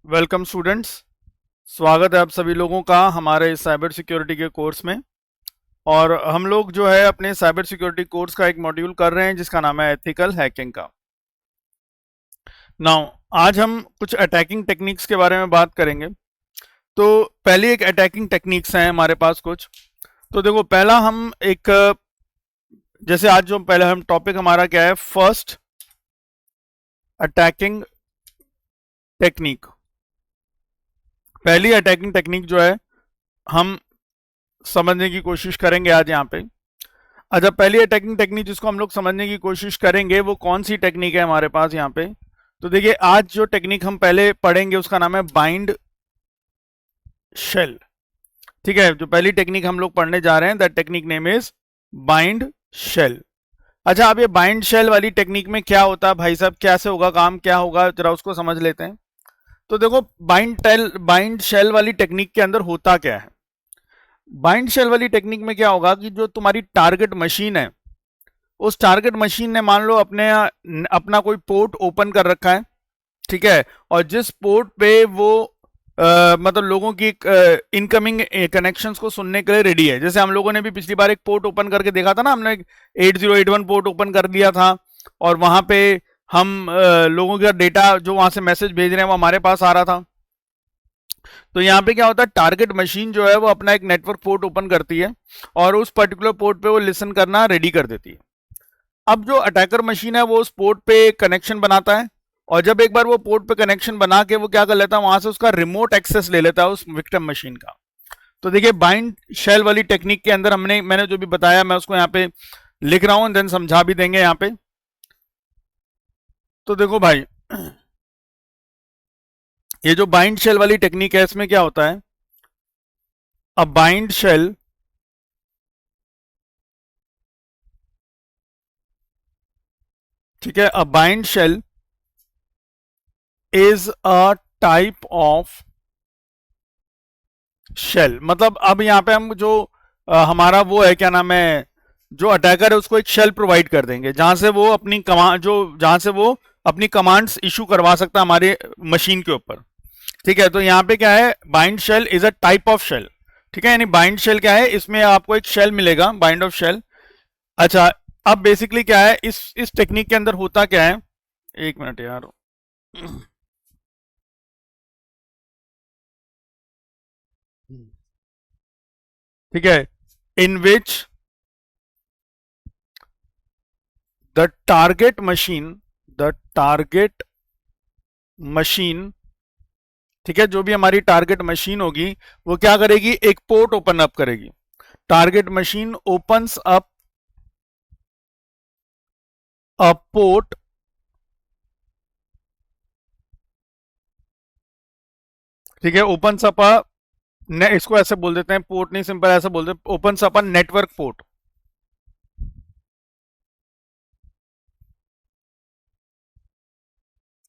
Welcome students. स्वागत है आप सभी लोगों का हमारे साइबर सिक्योरिटी के कोर्स में। और हम लोग जो है अपने साइबर सिक्योरिटी कोर्स का एक मॉड्यूल कर रहे हैं जिसका नाम है एथिकल हैकिंग का। नाउ आज हम कुछ अटैकिंग टेक्निक्स के बारे में बात करेंगे। तो पहली एक अटैकिंग टेक्निक्स हैं हमारे पास कुछ। तो देखो, पहला हम एक जैसे आज जो पहले हम टॉपिक हमारा क्या है, फर्स्ट अटैकिंग टेक्निक। पहली अटैकिंग टेक्निक जो है हम समझने की कोशिश करेंगे आज यहाँ पे। अच्छा, पहली अटैकिंग टेक्निक जिसको हम लोग समझने की कोशिश करेंगे वो कौन सी टेक्निक है हमारे पास यहाँ पे। तो देखिए, आज जो टेक्निक हम पहले पढ़ेंगे उसका नाम है बाइंड शेल। ठीक है, जो पहली टेक्निक हम लोग पढ़ने जा रहे हैं that technique name is bind shell. अच्छा, अब ये बाइंड शेल वाली टेक्निक में क्या होता है भाई साहब, कैसे होगा काम, क्या होगा, जरा उसको समझ लेते हैं। तो देखो, बाइंड शेल वाली टेक्निक के अंदर होता क्या है। बाइंड शेल वाली टेक्निक में क्या होगा कि जो तुम्हारी टारगेट मशीन है, उस टारगेट मशीन ने मान लो अपना कोई पोर्ट ओपन कर रखा है। ठीक है, और जिस पोर्ट पे वो मतलब लोगों की इनकमिंग कनेक्शंस को सुनने के लिए रेडी है। जैसे हम लोगों ने भी पिछली बार एक पोर्ट ओपन करके देखा था ना, हमने 8081 पोर्ट ओपन कर दिया था और वहां पे हम लोगों का डेटा जो वहां से मैसेज भेज रहे हैं वो हमारे पास आ रहा था। तो यहाँ पे क्या होता है, टारगेट मशीन जो है वो अपना एक नेटवर्क पोर्ट ओपन करती है और उस पर्टिकुलर पोर्ट पे वो लिसन करना रेडी कर देती है। अब जो अटैकर मशीन है वो उस पोर्ट पे कनेक्शन बनाता है, और जब एक बार वो पोर्ट पे कनेक्शन बना के वो क्या कर लेता है, वहां से उसका रिमोट एक्सेस ले लेता है उस विक्टिम मशीन का। तो देखिए, बाइंड शेल वाली टेक्निक के अंदर मैंने जो भी बताया मैं उसको यहाँ पे लिख रहा हूं, देन समझा भी देंगे यहाँ पे। तो देखो भाई, ये जो बाइंड शेल वाली टेक्निक है इसमें क्या होता है, अ बाइंड शेल ठीक है, a bind shell is a type of shell. मतलब अब यहाँ पे हम जो हमारा वो है, क्या नाम है, जो अटैकर है उसको एक शेल प्रोवाइड कर देंगे जहां से वो अपनी कमांड जहां से वो अपनी कमांड्स इशू करवा सकता है हमारे मशीन के ऊपर। ठीक है, तो यहाँ पे क्या है, bind shell is a type of shell. ठीक है, यानी बाइंड शेल क्या है, इसमें आपको एक शेल मिलेगा, बाइंड ऑफ शेल। अच्छा, अब बेसिकली क्या है, इस टेक्निक के अंदर होता क्या है, एक मिनट यार। ठीक है, in which the target machine the target machine ठीक है, जो भी हमारी टारगेट मशीन होगी वो क्या करेगी, एक पोर्ट ओपन अप करेगी। Target machine opens up a port, ठीक है, ओपन्स अप अ इसको ऐसे बोल देते हैं, पोर्ट नहीं, सिंपल ऐसे बोल देते, opens up a network port.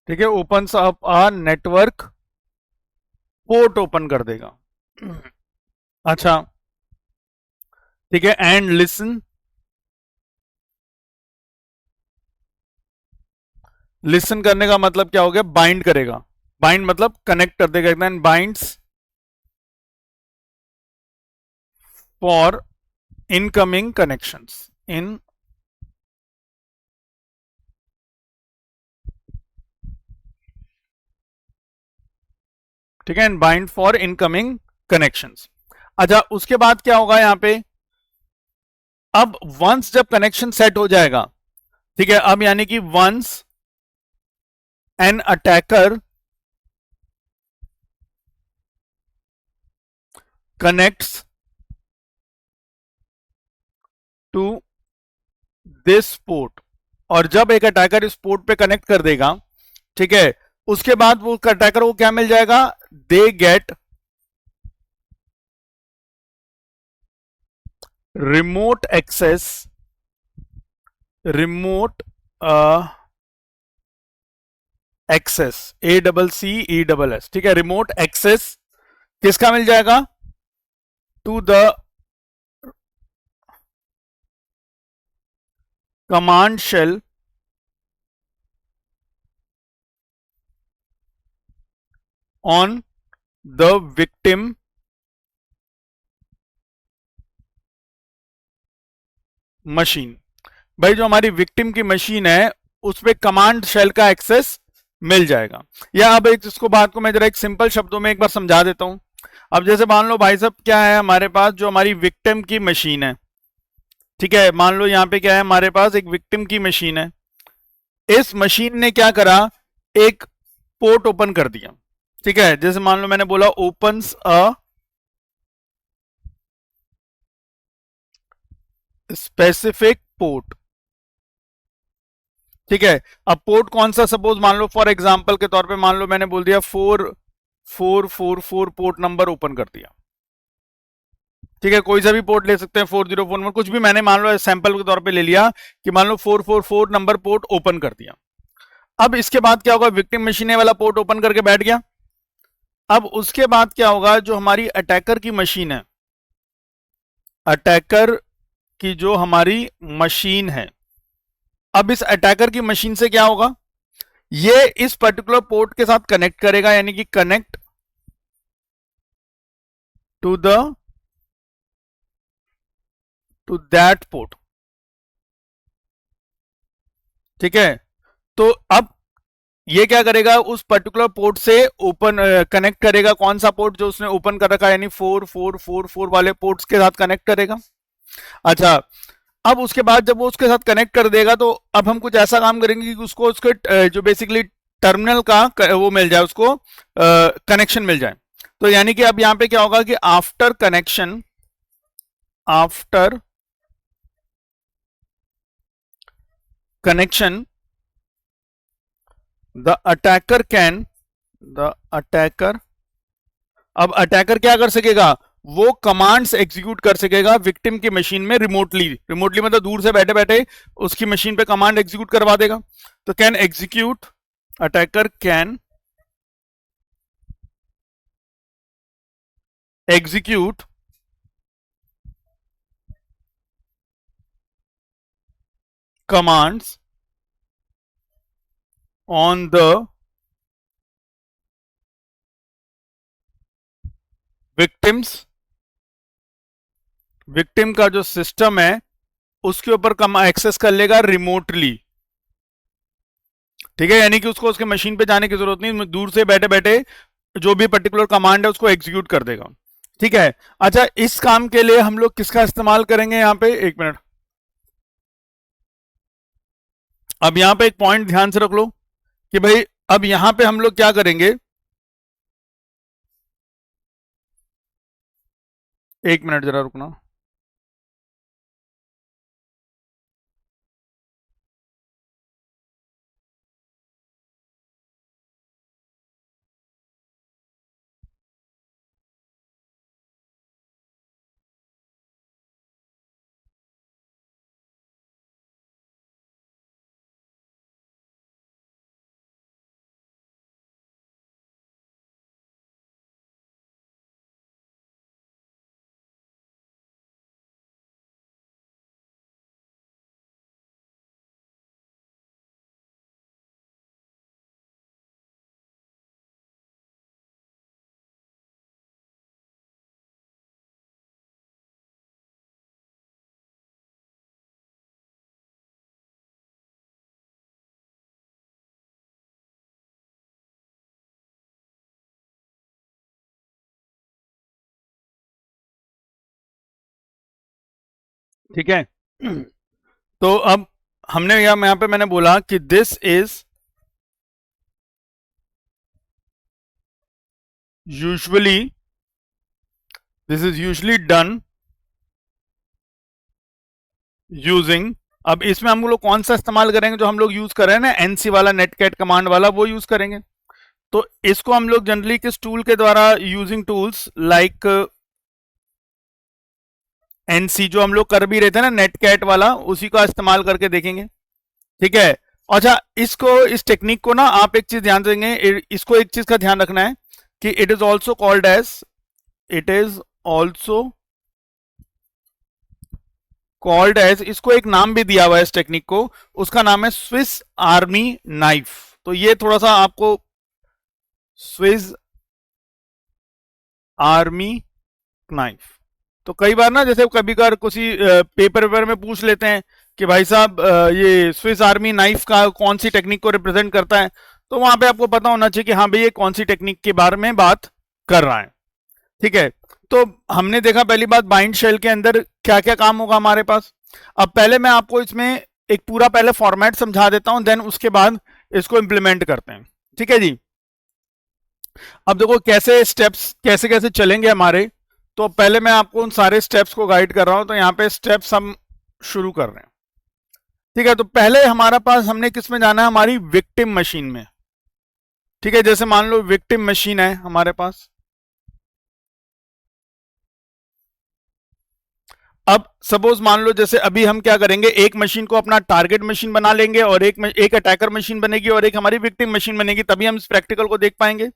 ठीक है, opens up a network port open कर देगा। अच्छा, ठीक है, एंड लिसन, लिसन करने का मतलब क्या हो गया, बाइंड करेगा। बाइंड मतलब कनेक्ट कर देगा, then binds for incoming connections in, ठीक है, and bind for incoming connections. अच्छा, उसके बाद क्या होगा यहां पे, अब वंस जब कनेक्शन सेट हो जाएगा, ठीक है, अब यानी कि once an attacker connects to this port, और जब एक अटैकर इस पोर्ट पे कनेक्ट कर देगा, ठीक है, उसके बाद वो अटैकर को क्या मिल जाएगा, they get remote access, remote access, ACCESS, ठीक है, रिमोट एक्सेस किसका मिल जाएगा, to the command shell on the victim machine. भाई जो हमारी विक्टिम की मशीन है उस पे कमांड शेल का एक्सेस मिल जाएगा। या अब एक इसको बात को मैं जरा एक सिंपल शब्दों में एक बार समझा देता हूं। अब जैसे मान लो भाई साहब क्या है हमारे पास, जो हमारी विक्टिम की मशीन है, ठीक है, मान लो यहां पे क्या है हमारे पास एक विक्टिम की मशीन है। इस मशीन ने क्या करा, एक पोर्ट ओपन कर दिया। ठीक है, जैसे मान लो मैंने बोला ओपन्स अ स्पेसिफिक पोर्ट। ठीक है, अब पोर्ट कौन सा, सपोज मान लो फॉर एग्जांपल के तौर पे मान लो मैंने बोल दिया 4444 पोर्ट नंबर ओपन कर दिया। ठीक है, कोई सा भी पोर्ट ले सकते हैं, 4041 में कुछ भी, मैंने मान लो सैंपल के तौर पे ले लिया कि मान लो 444 नंबर पोर्ट ओपन कर दिया। अब इसके बाद क्या होगा, विक्टिम मशीन वाला पोर्ट ओपन करके बैठ गया। अब उसके बाद क्या होगा, जो हमारी अटैकर की मशीन है, अटैकर की जो हमारी मशीन है, अब इस अटैकर की मशीन से क्या होगा, ये इस पर्टिकुलर पोर्ट के साथ कनेक्ट करेगा, यानी कि कनेक्ट टू दैट पोर्ट। ठीक है, तो अब ये क्या करेगा, उस पर्टिकुलर पोर्ट से ओपन कनेक्ट करेगा, कौन सा पोर्ट जो उसने ओपन कर रखा है, यानी 4444 वाले पोर्ट्स के साथ कनेक्ट करेगा। अच्छा, अब उसके बाद जब वो उसके साथ कनेक्ट कर देगा तो अब हम कुछ ऐसा काम करेंगे कि उसको उसके जो बेसिकली टर्मिनल का वो मिल जाए, उसको कनेक्शन मिल जाए। तो यानी कि अब यहां पे क्या होगा कि आफ्टर कनेक्शन द अटैकर अब अटैकर क्या कर सकेगा, वो कमांड्स एग्जीक्यूट कर सकेगा विक्टिम की मशीन में रिमोटली मतलब दूर से बैठे बैठे उसकी मशीन पे कमांड एग्जीक्यूट करवा देगा। तो attacker can execute commands on the victim का जो सिस्टम है उसके ऊपर एक्सेस कर लेगा रिमोटली। ठीक है, यानी कि उसको उसके मशीन पे जाने की जरूरत नहीं, दूर से बैठे बैठे जो भी पर्टिकुलर कमांड है उसको एग्जीक्यूट कर देगा। ठीक है, अच्छा इस काम के लिए हम लोग किसका इस्तेमाल करेंगे, यहां पे एक मिनट, अब यहां पे एक पॉइंट ध्यान से रख लो कि भाई अब यहां पे हम लोग क्या करेंगे, एक मिनट जरा रुकना। ठीक है, तो अब हमने यहां पे मैंने बोला कि this is usually done using. अब इसमें हम लोग कौन सा इस्तेमाल करेंगे, जो हम लोग यूज कर रहे हैं ना एनसी वाला, नेटकैट कमांड वाला, वो यूज करेंगे। तो इसको हम लोग जनरली किस टूल के द्वारा, यूजिंग टूल्स लाइक एनसी, जो हम लोग कर भी रहे थे ना नेटकैट वाला, उसी का इस्तेमाल करके देखेंगे। ठीक है, अच्छा इसको, इस टेक्निक को ना आप एक चीज ध्यान देंगे, इसको एक चीज का ध्यान रखना है कि it is also called as, इसको एक नाम भी दिया हुआ है इस टेक्निक को, उसका नाम है स्विस आर्मी नाइफ। तो ये थोड़ा सा आपको स्विस आर्मी नाइफ। तो कई बार ना जैसे कभी कभार किसी पेपर वेपर में पूछ लेते हैं कि भाई साहब ये स्विस आर्मी नाइफ का कौन सी टेक्निक को रिप्रेजेंट करता है, तो वहां पे आपको पता होना चाहिए कि हाँ भाई ये कौन सी टेक्निक के बारे में बात कर रहा है। ठीक है, तो हमने देखा पहली बात बाइंड शेल के अंदर क्या क्या काम होगा हमारे पास। अब पहले मैं आपको इसमें एक पूरा पहले फॉर्मेट समझा देता हूं, देन उसके बाद इसको इंप्लीमेंट करते हैं। ठीक है जी, अब देखो कैसे स्टेप्स कैसे कैसे चलेंगे हमारे। तो पहले मैं आपको उन सारे स्टेप्स को गाइड कर रहा हूं, तो यहां पे स्टेप्स हम शुरू कर रहे हैं। ठीक है, तो पहले हमारा पास हमने किस में जाना है, हमारी विक्टिम मशीन में। ठीक है, जैसे मान लो विक्टिम मशीन है हमारे पास। अब सपोज मान लो जैसे अभी हम क्या करेंगे, एक मशीन को अपना टारगेट मशीन बना लेंगे और एक अटैकर मशीन बनेगी और एक हमारी विक्टिम मशीन बनेगी, तभी हम इस प्रैक्टिकल को देख पाएंगे।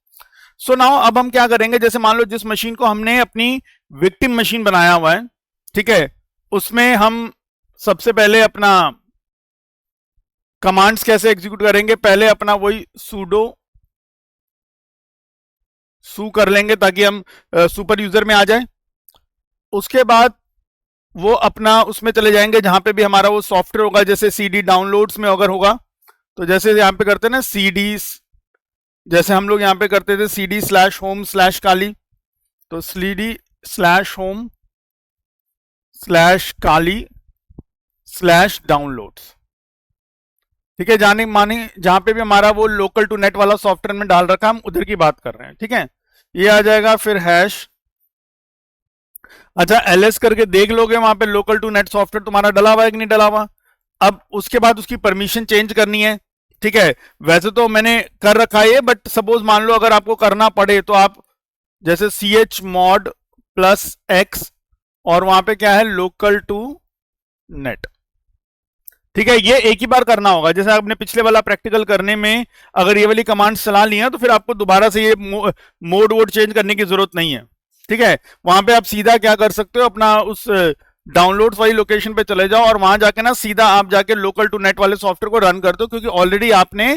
सो नाउ अब हम क्या करेंगे, जैसे मान लो जिस मशीन को हमने अपनी विक्टिम मशीन बनाया हुआ है, ठीक है, उसमें हम सबसे पहले अपना कमांड्स कैसे एग्जीक्यूट करेंगे, पहले अपना वही सूडो सू कर लेंगे ताकि हम सुपर यूजर में आ जाए। उसके बाद वो अपना उसमें चले जाएंगे जहां पे भी हमारा वो सॉफ्टवेयर होगा, जैसे सीडी डाउनलोड्स में अगर होगा तो जैसे यहां पे करते हैं ना सीडी, जैसे हम लोग यहां पे करते थे सीडी स्लैश होम स्लैश काली, तो सीडी स्लैश होम स्लैश काली स्लैश डाउनलोड्स। ठीक है, जाने माने जहां पे भी हमारा वो लोकल टू नेट वाला सॉफ्टवेयर में डाल रखा, हम उधर की बात कर रहे हैं। ठीक है, ये आ जाएगा, फिर हैश। अच्छा, एलएस करके देख लोगे वहां पे लोकल टू नेट सॉफ्टवेयर तुम्हारा डला हुआ है कि नहीं डला हुआ। अब उसके बाद उसकी परमिशन चेंज करनी है। ठीक है, वैसे तो मैंने कर रखा है, बट सपोज मान लो अगर आपको करना पड़े तो आप जैसे C H mod plus X और वहां पे क्या है लोकल टू नेट। ठीक है, ये एक ही बार करना होगा, जैसे आपने पिछले वाला प्रैक्टिकल करने में अगर ये वाली कमांड चला ली है तो फिर आपको दोबारा से ये मोड वोड चेंज करने की जरूरत नहीं है। ठीक है, वहां पे आप सीधा क्या कर सकते हो, अपना उस डाउनलोड्स वाली लोकेशन पे चले जाओ और वहां जाके ना सीधा आप जाके लोकल टू नेट वाले सॉफ्टवेयर को रन कर दो, क्योंकि ऑलरेडी आपने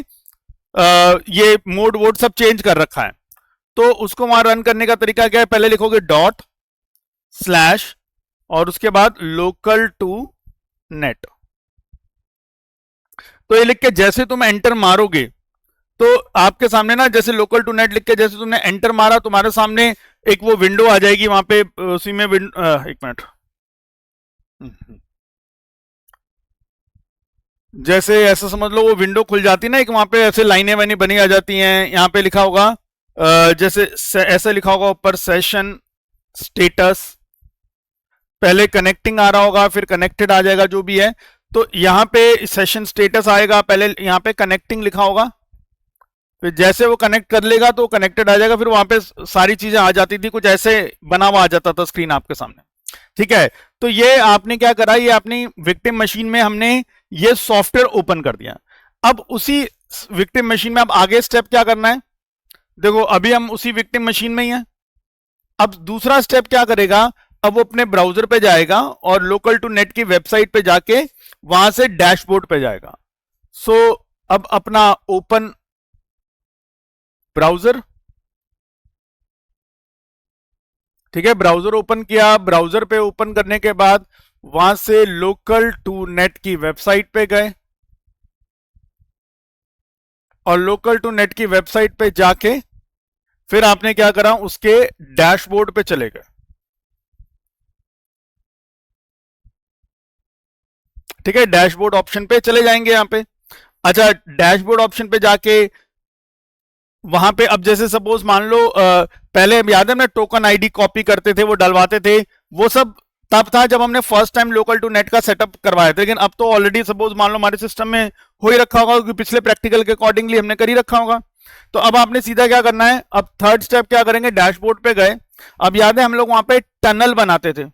ये मोड वोड सब चेंज कर रखा है। तो उसको वहां रन करने का तरीका क्या है, पहले लिखोगे डॉट स्लैश और उसके बाद लोकल टू नेट। तो ये लिख के जैसे तुम एंटर मारोगे तो आपके सामने ना जैसे लोकल टू नेट लिख के जैसे तुमने एंटर मारा, तुम्हारे सामने एक वो विंडो आ जाएगी वहां पे, उसी में एक मिनट, जैसे ऐसा समझ लो वो विंडो खुल जाती ना एक, वहां पे ऐसे लाइनें वाइनें बनी आ जाती हैं। यहाँ पे लिखा होगा जैसे ऐसे लिखा होगा ऊपर सेशन स्टेटस, पहले कनेक्टिंग आ रहा होगा फिर कनेक्टेड आ जाएगा जो भी है। तो यहाँ पे सेशन स्टेटस आएगा, पहले यहाँ पे कनेक्टिंग लिखा होगा, फिर जैसे वो कनेक्ट कर लेगा तो कनेक्टेड आ जाएगा, फिर वहां पे सारी चीजें आ जाती थी, कुछ ऐसे बना हुआ आ जाता था स्क्रीन आपके सामने। ठीक है, तो ये आपने क्या करा, ये अपनी विक्टिम मशीन में हमने ये सॉफ्टवेयर ओपन कर दिया। अब उसी विक्टिम मशीन में अब आगे स्टेप क्या करना है, देखो अभी हम उसी विक्टिम मशीन में ही हैं। अब दूसरा स्टेप क्या करेगा, अब वो अपने ब्राउजर पे जाएगा और लोकल टू नेट की वेबसाइट पे जाके वहां से डैशबोर्ड पे जाएगा। सो अब अपना ओपन ब्राउजर, ठीक है, ब्राउजर ओपन किया, ब्राउजर पे ओपन करने के बाद वहां से लोकल टू नेट की वेबसाइट पे गए और लोकल टू नेट की वेबसाइट पे जाके फिर आपने क्या करा, उसके डैशबोर्ड पे चले गए। ठीक है, डैशबोर्ड ऑप्शन पे चले जाएंगे यहां पे। अच्छा, डैशबोर्ड ऑप्शन पे जाके वहां पे अब जैसे सपोज मान लो पहले याद है ना टोकन आईडी कॉपी करते थे, वो डलवाते थे, वो सब तब था जब हमने first time local to net का सेटअप करवाया था। लेकिन अब तो ऑलरेडी सपोज मान लो हमारे सिस्टम में हो ही रखा होगा, क्योंकि पिछले प्रैक्टिकल के अकॉर्डिंगली हमने कर ही रखा होगा। तो अब आपने सीधा क्या करना है, अब थर्ड स्टेप क्या करेंगे, डैशबोर्ड पे गए। अब याद है हम लोग वहां पे टनल बनाते थे।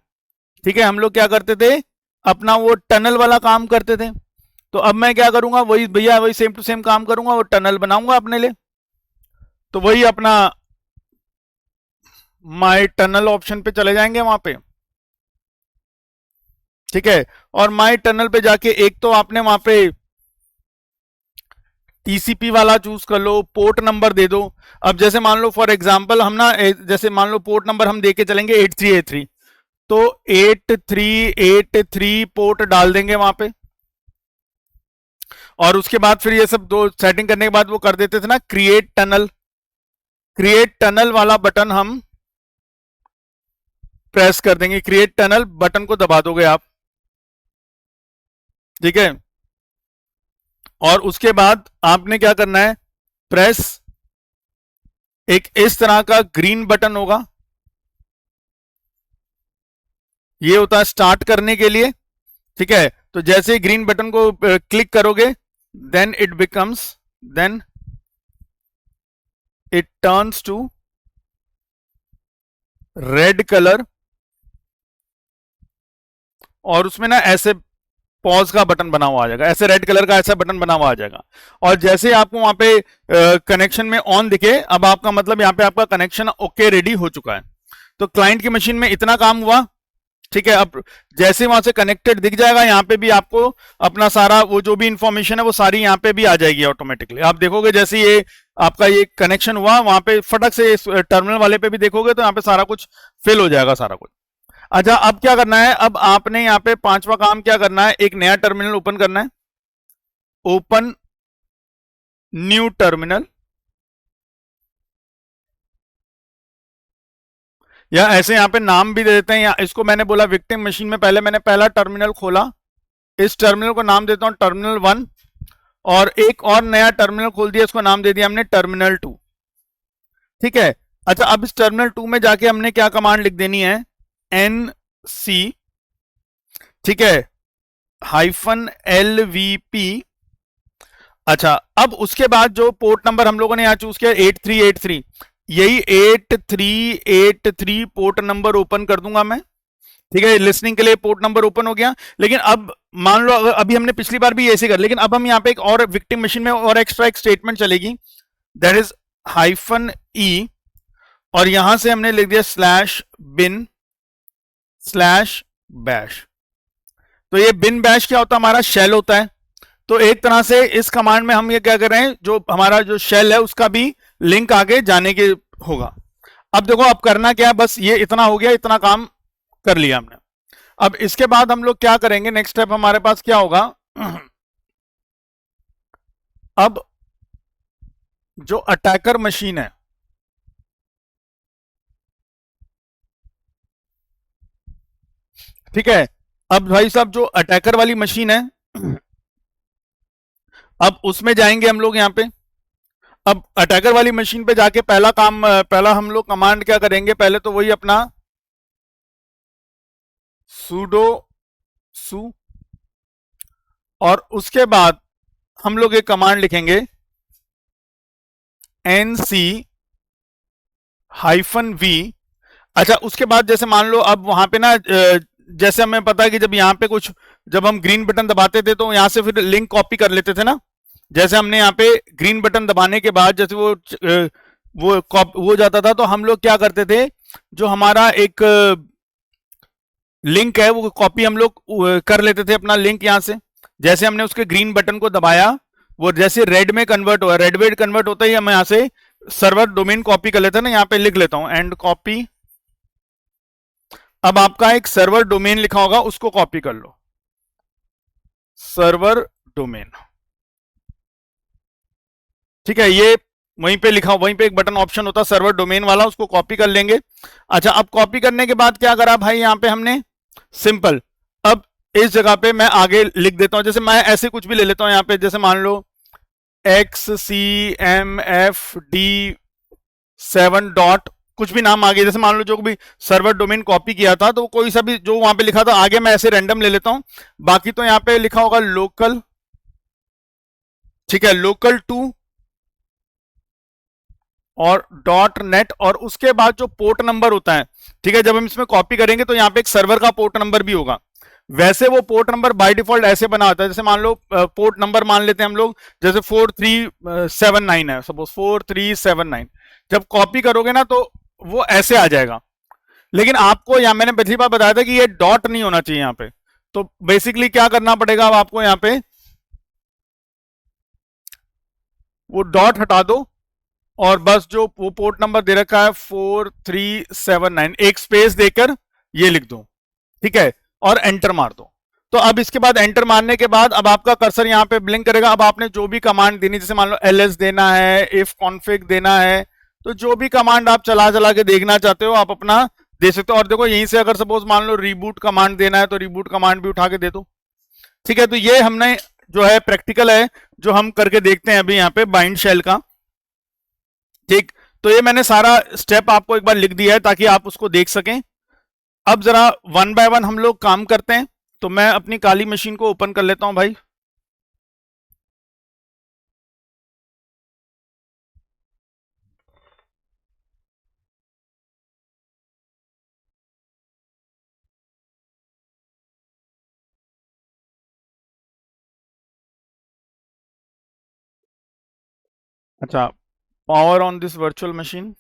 ठीक है, हम लोग क्या करते थे, अपना वो टनल वाला काम करते थे। तो अब मैं क्या करूंगा, वही भैया वही सेम टू सेम काम करूंगा, वो टनल बनाऊंगा अपने लिए। तो वही अपना माई टनल ऑप्शन पे चले जाएंगे वहां पे। ठीक है, और माई टनल पे जाके एक तो आपने वहां पे टीसीपी वाला चूज कर लो, पोर्ट नंबर दे दो। अब जैसे मान लो फॉर एग्जांपल हम ना जैसे मान लो पोर्ट नंबर हम दे के चलेंगे 8383, तो 8383 पोर्ट डाल देंगे वहां पे। और उसके बाद फिर ये सब दो सेटिंग करने के बाद वो कर देते थे ना क्रिएट टनल, क्रिएट टनल वाला बटन हम प्रेस कर देंगे, क्रिएट टनल बटन को दबा दोगे आप, ठीक है। और उसके बाद आपने क्या करना है, प्रेस एक इस तरह का ग्रीन बटन होगा, ये होता है स्टार्ट करने के लिए, ठीक है। तो जैसे ग्रीन बटन को क्लिक करोगे then it becomes, then it turns to red colour, और उसमें ना ऐसे पॉज का बटन बना हुआ आ जाएगा, ऐसे रेड कलर का ऐसा बटन बना हुआ आ जाएगा। और जैसे आपको वहां पे कनेक्शन में ऑन दिखे, अब आपका मतलब यहाँ पे आपका कनेक्शन ओके रेडी हो चुका है। तो क्लाइंट की मशीन में इतना काम हुआ, ठीक है। अब जैसे वहां से कनेक्टेड दिख जाएगा, यहाँ पे भी आपको अपना सारा वो जो भी इंफॉर्मेशन है वो सारी यहाँ पे भी आ जाएगी ऑटोमेटिकली। आप देखोगे जैसे ये आपका ये कनेक्शन हुआ, वहां पे फटक से टर्मिनल वाले पे भी देखोगे तो यहाँ पे सारा कुछ फिल हो जाएगा, सारा कुछ। अच्छा, अब क्या करना है, अब आपने यहाँ पे पांचवा काम क्या करना है, एक नया टर्मिनल ओपन करना है, ओपन न्यू टर्मिनल, या ऐसे यहाँ पे नाम भी दे देते हैं, या इसको मैंने बोला विक्टिम मशीन में पहले मैंने पहला टर्मिनल खोला, इस टर्मिनल को नाम देता हूं टर्मिनल 1, और एक और नया टर्मिनल खोल दिया, इसको नाम दे दिया हमने टर्मिनल 2, ठीक है। अच्छा, अब इस टर्मिनल 2 में जाके हमने क्या कमांड लिख देनी है, NC, ठीक है, -LVP। अच्छा, अब उसके बाद जो पोर्ट नंबर हम लोगों ने यहां चूज किया 8383, यही 8383 पोर्ट नंबर ओपन कर दूंगा मैं, ठीक है। लिसनिंग के लिए पोर्ट नंबर ओपन हो गया। लेकिन अब मान लो अभी हमने पिछली बार भी ऐसे कर, लेकिन अब हम यहाँ पे एक और विक्टिम मशीन में और एक्स्ट्रा एक स्टेटमेंट चलेगी, दैट इज -E, और यहां से हमने लिख दिया /bin/bash। तो ये बिन बैश क्या होता है, हमारा शेल होता है। तो एक तरह से इस कमांड में हम ये क्या कर रहे हैं, जो हमारा जो शेल है उसका भी लिंक आगे जाने के होगा। अब देखो, अब करना क्या है, बस ये इतना हो गया, इतना काम कर लिया हमने। अब इसके बाद हम लोग क्या करेंगे, नेक्स्ट स्टेप हमारे पास क्या होगा, अब जो अटैकर मशीन है, ठीक है। अब भाई साहब जो अटैकर वाली मशीन है, अब उसमें जाएंगे हम लोग यहाँ पे। अब अटैकर वाली मशीन पे जाके पहला काम, पहला हम लोग कमांड क्या करेंगे, पहले तो वही अपना sudo su, और उसके बाद हम लोग एक कमांड लिखेंगे NC-V। अच्छा, उसके बाद जैसे मान लो अब वहां पे ना जैसे हमें पता है कि जब यहाँ पे कुछ, जब हम ग्रीन बटन दबाते थे तो यहाँ से फिर लिंक कॉपी कर लेते थे ना। जैसे हमने यहाँ पे ग्रीन बटन दबाने के बाद जैसे वो हो जाता था, तो हम लोग क्या करते थे, जो हमारा एक लिंक है वो कॉपी हम लोग कर लेते थे अपना लिंक यहाँ से। जैसे हमने उसके ग्रीन बटन को दबाया, वो जैसे रेड में कन्वर्ट हुआ, रेड में कन्वर्ट होता ही हम यहाँ से सर्वर डोमेन कॉपी कर लेते हैं ना। यहाँ पे लिख लेता हूं एंड कॉपी। अब आपका एक सर्वर डोमेन लिखा होगा, उसको कॉपी कर लो, सर्वर डोमेन, ठीक है। ये वहीं पे लिखा, वहीं पे एक बटन ऑप्शन होता है सर्वर डोमेन वाला, उसको कॉपी कर लेंगे। अच्छा, अब कॉपी करने के बाद क्या करा भाई, यहाँ पे हमने सिंपल, अब इस जगह पे मैं आगे लिख देता हूं, जैसे मैं ऐसे कुछ भी ले लेता हूं यहाँ पे, जैसे मान लो XCMFD7 डॉट कुछ भी नाम आ गया, जैसे मान लो जो भी सर्वर डोमेन कॉपी किया था तो कोई सा भी जो वहां पे लिखा था आगे मैं ऐसे रैंडम ले लेता हूं। बाकी तो यहाँ पे लिखा होगा लोकल, ठीक है, लोकल 2 और .net, और उसके बाद जो पोर्ट नंबर होता है, ठीक है, जब हम इसमें कॉपी करेंगे तो यहाँ पे एक सर्वर का पोर्ट नंबर भी होगा। वैसे वो पोर्ट नंबर बाय डिफॉल्ट ऐसे बना होता है, जैसे मान लो पोर्ट नंबर मान लेते हैं हम लोग, जैसे 4379 है सपोज, 4379। जब कॉपी करोगे ना तो वो ऐसे आ जाएगा। लेकिन आपको यहाँ मैंने पिछली बार बताया था कि ये डॉट नहीं होना चाहिए यहाँ पे। तो बेसिकली क्या करना पड़ेगा अब आपको यहाँ पे, वो डॉट हटा दो और बस जो वो पोर्ट नंबर दे रखा है 4379 एक स्पेस देकर ये लिख दो, ठीक है, और एंटर मार दो। तो अब इसके बाद एंटर मारने के बाद अब आपका कर्सर यहाँ पे ब्लिंक करेगा। अब आपने जो भी कमांड देनी, जैसे मान लो ls देना है, if config देना है, तो जो भी कमांड आप चला चला के देखना चाहते हो आप अपना दे सकते हो। और देखो यहीं से अगर सपोज मान लो रिबूट कमांड देना है तो रिबूट कमांड भी उठा के दे दो, ठीक है। तो ये हमने जो है प्रैक्टिकल है जो हम करके देखते हैं अभी यहाँ पे बाइंड शेल का, ठीक। तो ये मैंने सारा स्टेप आपको एक बार लिख दिया है ताकि आप उसको देख सकें। अब जरा वन बाय वन हम लोग काम करते हैं। तो मैं अपनी काली मशीन को ओपन कर लेता हूं भाई। अच्छा, power on this virtual machine.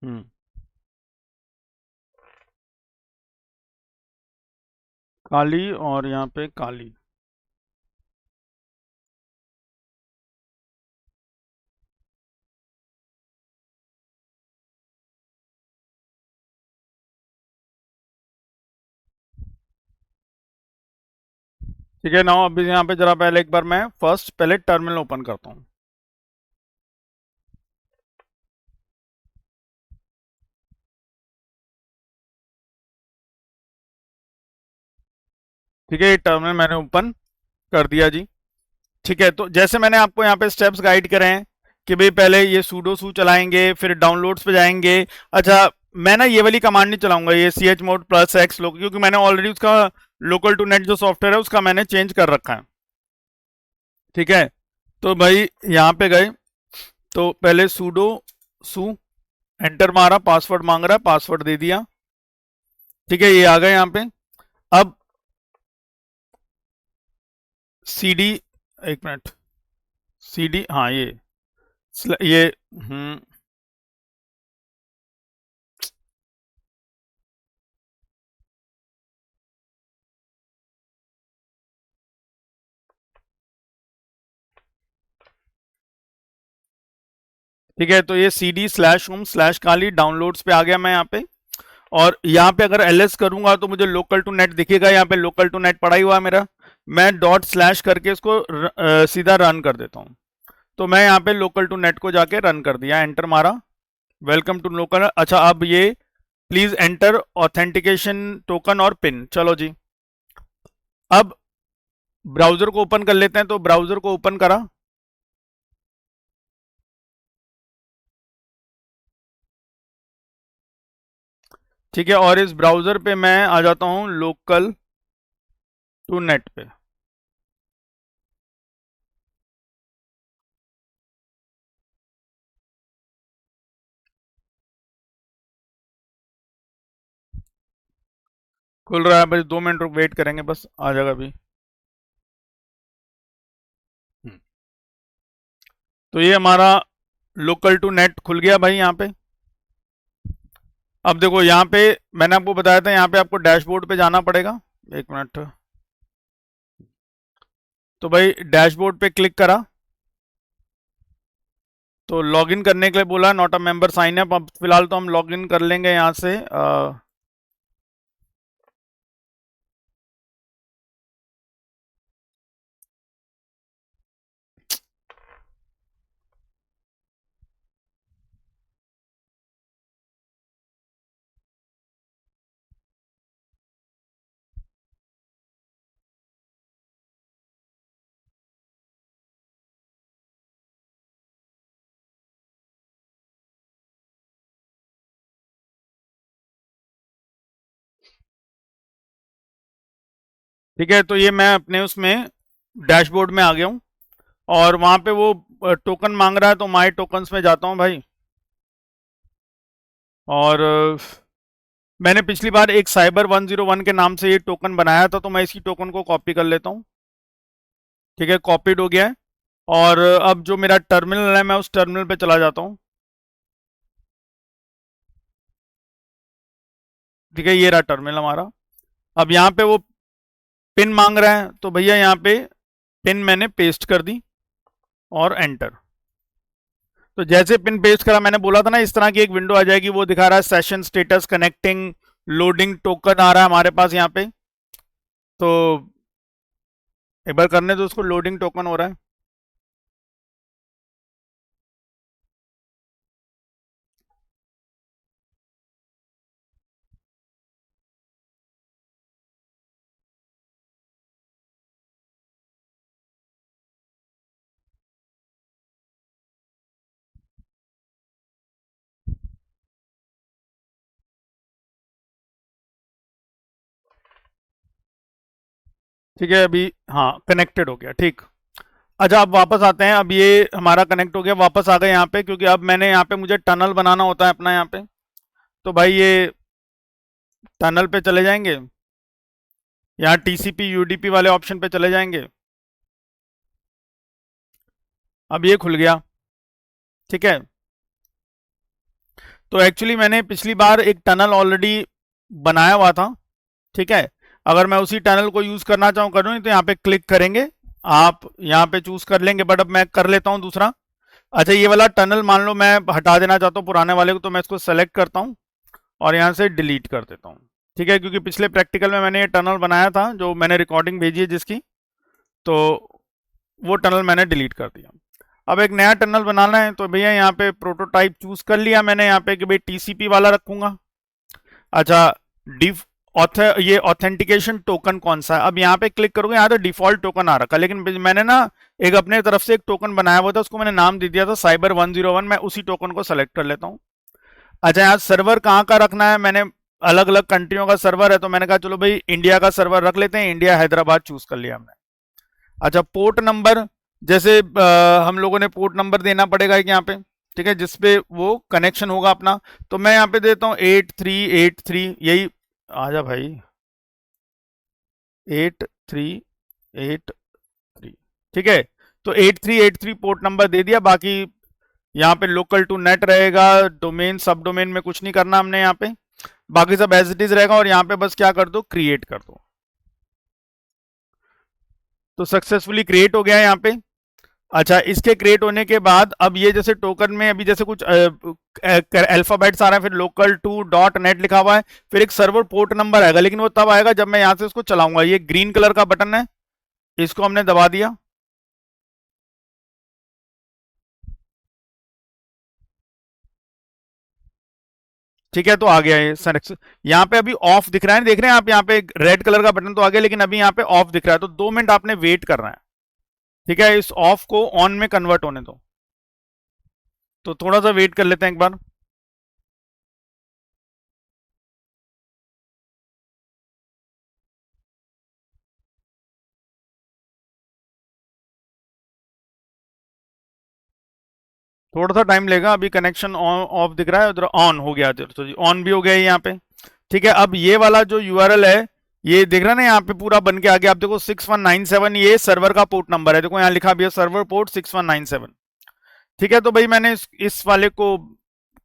Hmm, Kali और यहाँ पे काली। ठीक है ना, अभी यहाँ पे जरा पहले एक बार मैं फर्स्ट पहले टर्मिनल ओपन करता हूँ। ठीक है, ये टर्मिनल मैंने ओपन कर दिया जी। ठीक है, तो जैसे मैंने आपको यहाँ पे स्टेप्स गाइड करे हैं कि भाई पहले ये सूडो सू चलाएंगे, फिर डाउनलोड्स पे जाएंगे। अच्छा, मैं ना ये वाली कमांड नहीं चलाऊंगा, ये chmod +x लोग, क्योंकि मैंने ऑलरेडी उसका लोकल टू नेट जो सॉफ्टवेयर है उसका मैंने चेंज कर रखा है। ठीक है, तो भाई यहाँ पे गए तो पहले सूडो सू एंटर मारा, पासवर्ड मांग रहा है, पासवर्ड दे दिया। ठीक है, ये आ गए यहाँ पे। अब cd, एक मिनट, cd, हाँ ये हम्म, ठीक है, तो ये cd/home/kali डाउनलोड्स पे आ गया मैं यहाँ पे। और यहाँ पे अगर ls करूंगा तो मुझे लोकल टू नेट दिखेगा, यहाँ पे लोकल टू नेट पड़ा ही हुआ है मेरा। मैं डॉट/ करके इसको सीधा रन कर देता हूँ। तो मैं यहाँ पे लोकल टू नेट को जाके रन कर दिया, एंटर मारा, वेलकम टू लोकल। अच्छा, अब ये प्लीज एंटर ऑथेंटिकेशन टोकन और पिन, चलो जी। अब ब्राउजर को ओपन कर लेते हैं, तो ब्राउजर को ओपन करा। ठीक है, और इस ब्राउजर पे मैं आ जाता हूँ लोकल टू नेट पे। खुल रहा है, बस 2 मिनट वेट करेंगे, बस आ जाएगा अभी। हम्म, तो ये हमारा लोकल टू नेट खुल गया भाई यहाँ पे। अब देखो यहाँ पे मैंने आपको बताया था, यहाँ पे आपको डैशबोर्ड पे जाना पड़ेगा। एक मिनट, तो भाई डैशबोर्ड पे क्लिक करा तो लॉगिन करने के लिए बोला not a member sign up. अब फिलहाल तो हम लॉगिन कर लेंगे यहाँ से। ठीक है, तो ये मैं अपने उसमें डैशबोर्ड में आ गया हूँ और वहां पे वो टोकन मांग रहा है, तो माई टोकन्स में जाता हूँ भाई। और मैंने पिछली बार एक साइबर 101 के नाम से ये टोकन बनाया था, तो मैं इसी टोकन को कॉपी कर लेता हूँ। ठीक है, कॉपीड हो गया है। और अब जो मेरा टर्मिनल है, मैं उस टर्मिनल पे चला जाता हूँ। ठीक है, ये रहा टर्मिनल हमारा। अब यहाँ पे वो पिन मांग रहा है, तो भैया यहाँ पे पिन मैंने पेस्ट कर दी और एंटर। तो जैसे पिन पेस्ट करा, मैंने बोला था ना इस तरह की एक विंडो आ जाएगी, वो दिखा रहा है session status connecting, loading token आ रहा है हमारे पास यहाँ पे। तो एक बार करने दो उसको, लोडिंग टोकन हो रहा है। ठीक है, अभी हाँ कनेक्टेड हो गया। ठीक। अच्छा, अब वापस आते हैं। अब ये हमारा कनेक्ट हो गया, वापस आ गए यहाँ पे, क्योंकि अब मैंने यहाँ पे मुझे टनल बनाना होता है अपना यहाँ पे। तो भाई ये टनल पे चले जाएंगे, यहाँ टीसीपी यूडीपी वाले ऑप्शन पे चले जाएंगे। अब ये खुल गया। ठीक है, तो एक्चुअली मैंने पिछली बार एक टनल ऑलरेडी बनाया हुआ था। ठीक है, अगर मैं उसी टनल को यूज करना चाहूँ करूँ, तो यहाँ पे क्लिक करेंगे, आप यहाँ पे चूज कर लेंगे, बट अब मैं कर लेता हूँ दूसरा। अच्छा, ये वाला टनल मान लो मैं हटा देना चाहता हूँ पुराने वाले को, तो मैं इसको सेलेक्ट करता हूँ और यहाँ से डिलीट कर देता हूँ। ठीक है, क्योंकि पिछले प्रैक्टिकल में मैंने ये टनल बनाया था, जो मैंने रिकॉर्डिंग भेजी है जिसकी, तो वो टनल मैंने डिलीट कर दिया। अब एक नया टनल बनाना है, तो भैया यहाँ पे प्रोटोटाइप चूज कर लिया मैंने यहाँ पे कि भाई टीसीपी वाला रखूंगा। अच्छा, डिफ ये ऑथेंटिकेशन टोकन कौन सा है, अब यहाँ पे क्लिक करोगे, यहाँ तो डिफॉल्ट टोकन आ रखा, लेकिन मैंने ना एक अपने तरफ से एक टोकन बनाया हुआ था, उसको मैंने नाम दे दिया था साइबर 101। मैं उसी टोकन को सेलेक्ट कर लेता हूँ। अच्छा, यहाँ सर्वर कहाँ का रखना है, मैंने अलग अलग कंट्रियों का सर्वर है, तो मैंने कहा चलो भाई इंडिया का सर्वर रख लेते हैं, इंडिया हैदराबाद चूज कर लिया हमने। अच्छा, पोर्ट नंबर, जैसे हम लोगों ने पोर्ट नंबर देना पड़ेगा एक यहाँ पे। ठीक है, जिसपे वो कनेक्शन होगा अपना, तो मैं यहाँ पे देता हूँ 8383, यही आजा भाई, 8383। ठीक है, तो 8383 पोर्ट नंबर दे दिया। बाकी यहाँ पे लोकल टू नेट रहेगा, डोमेन सब डोमेन में कुछ नहीं करना हमने यहाँ पे, बाकी सब एज इट इज रहेगा। और यहाँ पे बस क्या कर दो, क्रिएट कर दो। तो सक्सेसफुली क्रिएट हो गया है यहाँ पे। अच्छा, इसके क्रिएट होने के बाद अब ये जैसे टोकन में अभी जैसे कुछ अल्फाबेट्स आ रहा है, फिर लोकल टू डॉट नेट लिखा हुआ है, फिर एक सर्वर पोर्ट नंबर आएगा, लेकिन वो तब आएगा जब मैं यहाँ से उसको चलाऊंगा। ये ग्रीन कलर का बटन है, इसको हमने दबा दिया। ठीक है, तो आ गया ये सर। यहाँ पे अभी ऑफ दिख रहा है, देख रहे हैं आप, यहाँ पे रेड कलर का बटन तो आ गया, लेकिन अभी यहाँ पे ऑफ दिख रहा है, तो 2 मिनट आपने वेट करना है। ठीक है, इस ऑफ को ऑन में कन्वर्ट होने दो, तो थोड़ा सा वेट कर लेते हैं एक बार। थोड़ा सा टाइम लेगा, अभी कनेक्शन ऑफ दिख रहा है, उधर ऑन हो गया, तो जी ऑन भी हो गया है यहाँ पे। ठीक है, अब ये वाला जो यूआरएल है, ये दिख रहा है ना यहाँ पे पूरा बन के आ गया। आप देखो 6197 ये सर्वर का पोर्ट नंबर है, देखो यहाँ लिखा भी है सर्वर पोर्ट 6197। ठीक है, तो भाई मैंने इस वाले को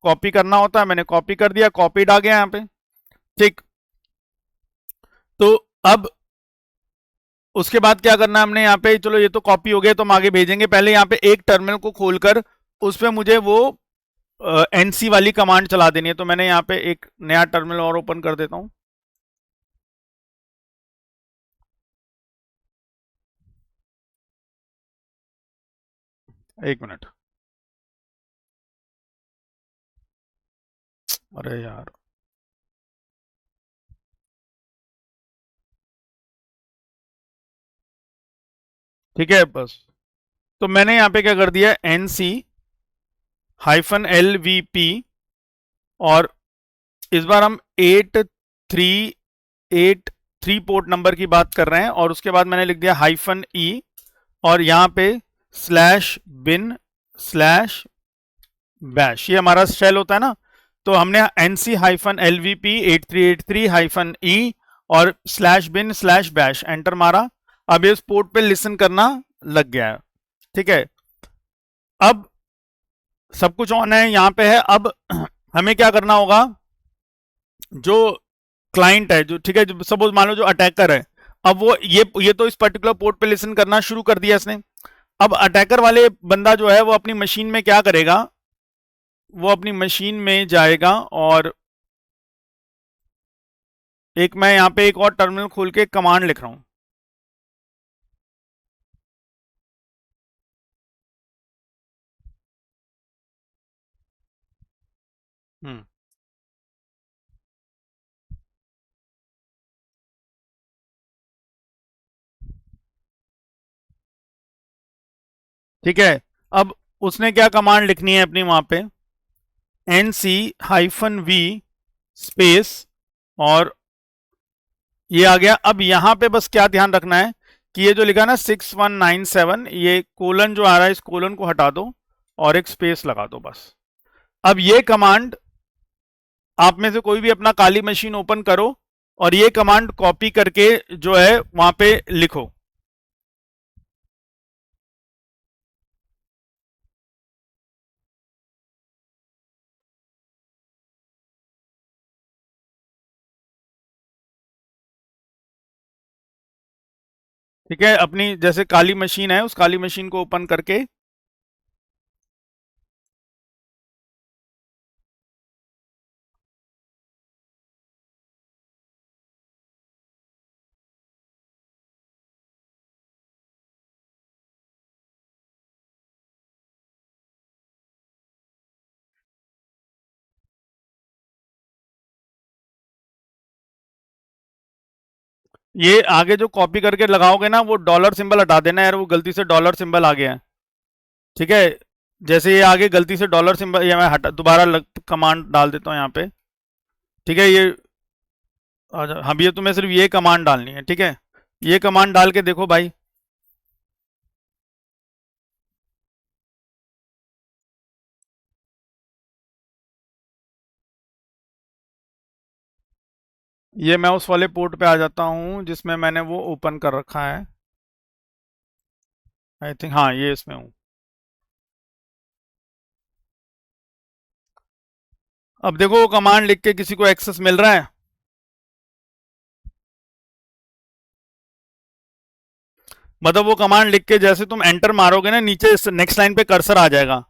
कॉपी करना होता है, मैंने कॉपी कर दिया, कॉपीड आ गया यहाँ पे। ठीक, तो अब उसके बाद क्या करना है हमने यहाँ पे, चलो ये तो कॉपी हो गया, तो हम आगे भेजेंगे। पहले यहाँ पे एक टर्मिनल को खोलकर उस पर मुझे वो एनसी वाली कमांड चला देनी है, तो मैंने यहाँ पे एक नया टर्मिनल और ओपन कर देता हूँ। एक मिनट, अरे यार, ठीक है बस। तो मैंने यहाँ पे क्या कर दिया, NC-LVP, और इस बार हम 8383 3 पोर्ट नंबर की बात कर रहे हैं, और उसके बाद मैंने लिख दिया -e और यहाँ पे /bin/bash, ये हमारा शेल होता है ना। तो हमने nc-lvp8383-e और /bin/bash एंटर मारा। अब इस पोर्ट पे लिसन करना लग गया है, ठीक है। अब सब कुछ ऑन है, यहाँ पे है। अब हमें क्या करना होगा, जो क्लाइंट है, जो ठीक है, सपोज मान लो जो अटैकर है, अब वो ये तो इस पर्टिकुलर पोर्ट पे लिसन करना शुरू कर दिया इसने। अब अटैकर वाले बंदा जो है वो अपनी मशीन में क्या करेगा, वो अपनी मशीन में जाएगा और एक मैं यहाँ पे एक और टर्मिनल खोल के कमांड लिख रहा हूं। ठीक है। अब उसने क्या कमांड लिखनी है अपनी वहां पे, nc-v स्पेस, और ये आ गया। अब यहां पे बस क्या ध्यान रखना है कि ये जो लिखा ना 6197, ये कोलन जो आ रहा है, इस कोलन को हटा दो और एक स्पेस लगा दो बस। अब ये कमांड आप में से कोई भी अपना काली मशीन ओपन करो और ये कमांड कॉपी करके जो है वहां पे लिखो। ठीक है, अपनी जैसे काली मशीन है, उस काली मशीन को ओपन करके ये आगे जो कॉपी करके लगाओगे ना, वो डॉलर सिंबल हटा देना यार, वो गलती से डॉलर सिंबल आ गया है। ठीक है, जैसे ये आगे गलती से डॉलर सिंबल, ये मैं हटा दोबारा कमांड डाल देता हूँ यहाँ पे। ठीक है, ये हाँ, ये तुम्हें सिर्फ ये कमांड डालनी है। ठीक है, ये कमांड डाल के देखो भाई। ये मैं उस वाले पोर्ट पे आ जाता हूँ जिसमें मैंने वो ओपन कर रखा है, आई थिंक, हाँ ये इसमें हूँ। अब देखो वो कमांड लिख के किसी को एक्सेस मिल रहा है? मतलब वो कमांड लिख के जैसे तुम एंटर मारोगे ना, नीचे नेक्स्ट लाइन पे कर्सर आ जाएगा।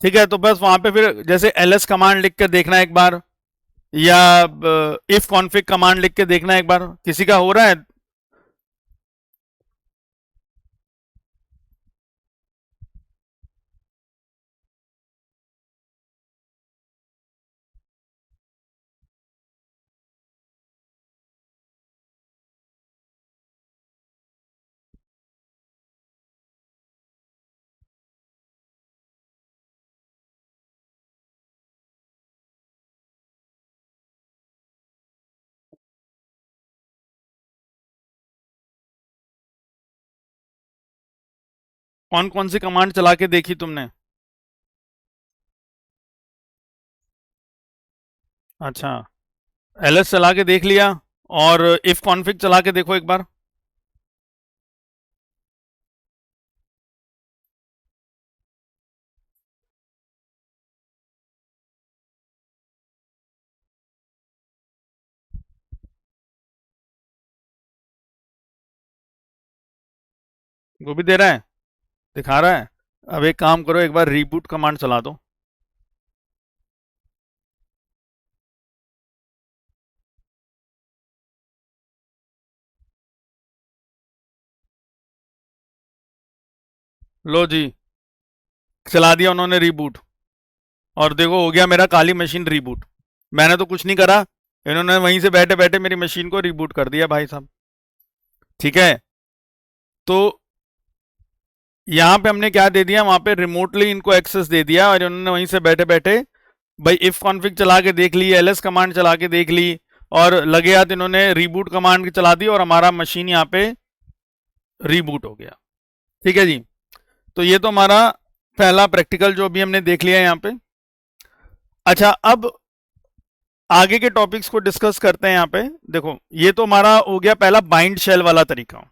ठीक है, तो बस वहां पे फिर जैसे ls कमांड लिख के देखना एक बार, या इफ कॉन्फिग कमांड लिख के देखना एक बार। किसी का हो रहा है? कौन कौन सी कमांड चला के देखी तुमने? अच्छा, ls चला के देख लिया, और इफ कॉन्फिग चला के देखो एक बार। वो भी दे रहा है, दिखा रहा है। अब एक काम करो, एक बार रीबूट कमांड चला दो। लो जी, चला दिया उन्होंने रीबूट, और देखो हो गया मेरा काली मशीन रीबूट। मैंने तो कुछ नहीं करा, इन्होंने वहीं से बैठे बैठे मेरी मशीन को रीबूट कर दिया भाई साहब। ठीक है, तो यहाँ पे हमने क्या दे दिया, वहां पे रिमोटली इनको एक्सेस दे दिया, और इन्होंने वहीं से बैठे बैठे भाई इफ कॉन्फिग चला के देख ली, ls कमांड चला के देख ली, और लगे हाथ इन्होंने रीबूट कमांड चला दी और हमारा मशीन यहाँ पे रीबूट हो गया। ठीक है जी, तो ये तो हमारा पहला प्रैक्टिकल जो अभी हमने देख लिया यहाँ पे। अच्छा, अब आगे के टॉपिक्स को डिस्कस करते हैं। यहाँ पे देखो, ये तो हमारा हो गया पहला बाइंड शेल वाला तरीका।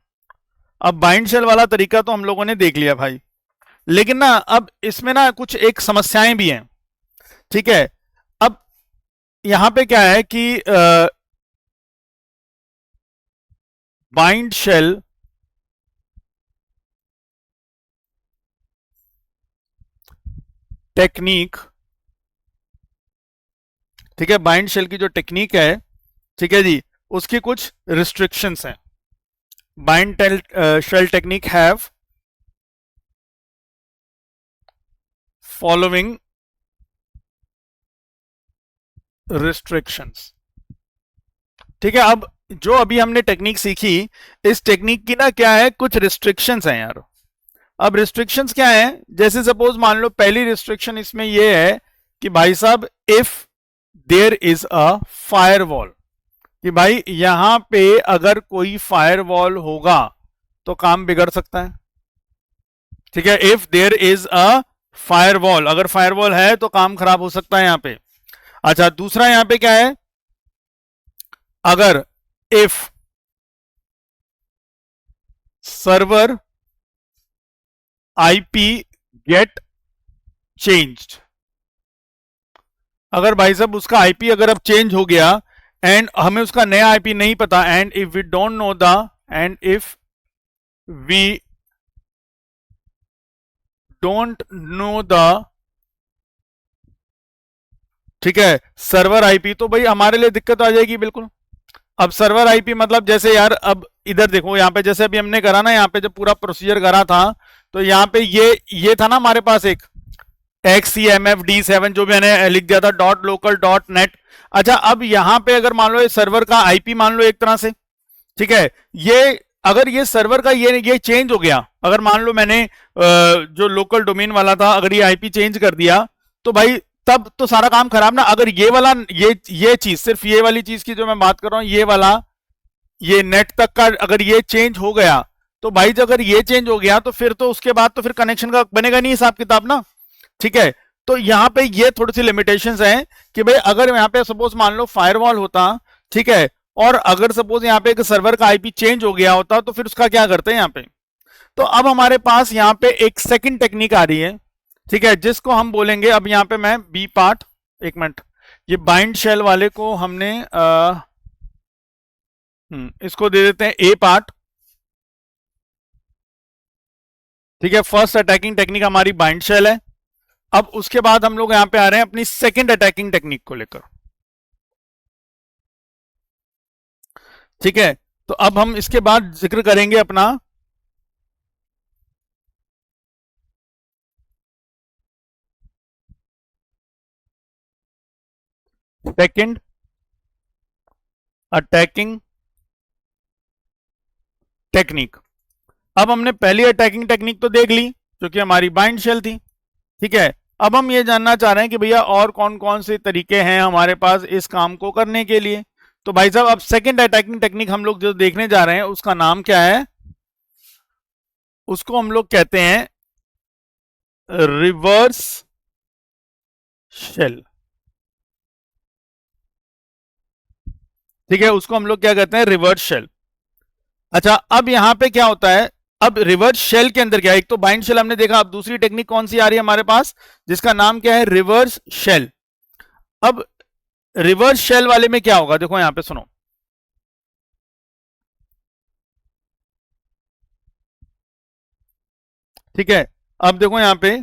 अब बाइंड शेल वाला तरीका तो हम लोगों ने देख लिया भाई, लेकिन ना अब इसमें ना कुछ एक समस्याएं भी हैं। ठीक है, अब यहां पे क्या है कि बाइंड शेल टेक्निक, ठीक है, बाइंड शेल की जो टेक्निक है, ठीक है जी, उसकी कुछ रिस्ट्रिक्शंस हैं। Bind shell technique have following restrictions. ठीक है, अब जो अभी हमने टेक्निक सीखी, इस टेक्निक की ना क्या है, कुछ रिस्ट्रिक्शंस हैं यार। अब रिस्ट्रिक्शंस क्या है, जैसे सपोज मान लो पहली रिस्ट्रिक्शन इसमें यह है कि भाई साहब if there is a firewall, कि भाई यहां पे अगर कोई फायरवॉल होगा तो काम बिगड़ सकता है। ठीक है, if there is a firewall, अगर फायरवॉल है तो काम खराब हो सकता है यहां पे। अच्छा, दूसरा यहां पे क्या है, अगर if server IP get changed, अगर भाई साहब उसका आईपी अगर अब चेंज हो गया एंड हमें उसका नया आईपी नहीं पता, and if we don't know the and if we don't know the, ठीक है, सर्वर आईपी, तो भाई हमारे लिए दिक्कत आ जाएगी बिल्कुल। अब सर्वर आईपी मतलब जैसे यार, अब इधर देखो यहाँ पे जैसे अभी हमने करा ना, यहाँ पे जब पूरा प्रोसीजर करा था तो यहाँ पे ये था ना हमारे पास एक XCMFD7 जो भी मैंने लिख दिया था .local.net। अच्छा, अब यहाँ पे अगर मान लो ये सर्वर का आईपी मान लो एक तरह से, ठीक है, ये अगर ये सर्वर का ये चेंज हो गया, अगर मान लो मैंने जो लोकल डोमेन वाला था अगर ये आईपी चेंज कर दिया, तो भाई तब तो सारा काम खराब ना। अगर ये वाला ये चीज, सिर्फ ये वाली चीज की जो मैं बात कर रहा हूं, ये वाला ये नेट तक का अगर ये चेंज हो गया, तो भाई जो अगर ये चेंज हो गया तो फिर तो उसके बाद तो फिर कनेक्शन का बनेगा नहीं हिसाब किताब ना। ठीक है, तो यहां पे ये थोड़ी सी लिमिटेशंस हैं कि भाई अगर यहां पे सपोज मान लो फायरवॉल होता, ठीक है, और अगर सपोज यहां पे एक सर्वर का आईपी चेंज हो गया होता तो फिर उसका क्या करते हैं यहां पे। तो अब हमारे पास यहां पे एक सेकंड टेक्निक आ रही है, ठीक है, जिसको हम बोलेंगे, अब यहां पे मैं बी पार्ट, एक मिनट, ये बाइंड शेल वाले को हमने इसको दे देते हैं ए पार्ट। ठीक है, फर्स्ट अटैकिंग टेक्निक हमारी बाइंड शेल है। अब उसके बाद हम लोग यहां पे आ रहे हैं अपनी सेकंड अटैकिंग टेक्निक को लेकर। ठीक है, तो अब हम इसके बाद जिक्र करेंगे अपना सेकंड अटैकिंग टेक्निक। अब हमने पहली अटैकिंग टेक्निक तो देख ली जो कि हमारी बाइंड शेल थी। ठीक है, अब हम ये जानना चाह रहे हैं कि भैया और कौन कौन से तरीके हैं हमारे पास इस काम को करने के लिए। तो भाई साहब अब सेकंड अटैकिंग टेक्निक हम लोग जो देखने जा रहे हैं उसका नाम क्या है, उसको हम लोग कहते हैं रिवर्स शेल। ठीक है, उसको हम लोग क्या कहते हैं, रिवर्स शेल। अच्छा, अब यहां पे क्या होता है, अब रिवर्स शेल के अंदर क्या है, एक तो बाइंड शेल हमने देखा, अब दूसरी टेक्निक कौन सी आ रही है हमारे पास, जिसका नाम क्या है, रिवर्स शेल। अब रिवर्स शेल वाले में क्या होगा, देखो यहां पे सुनो, ठीक है, अब देखो यहां पे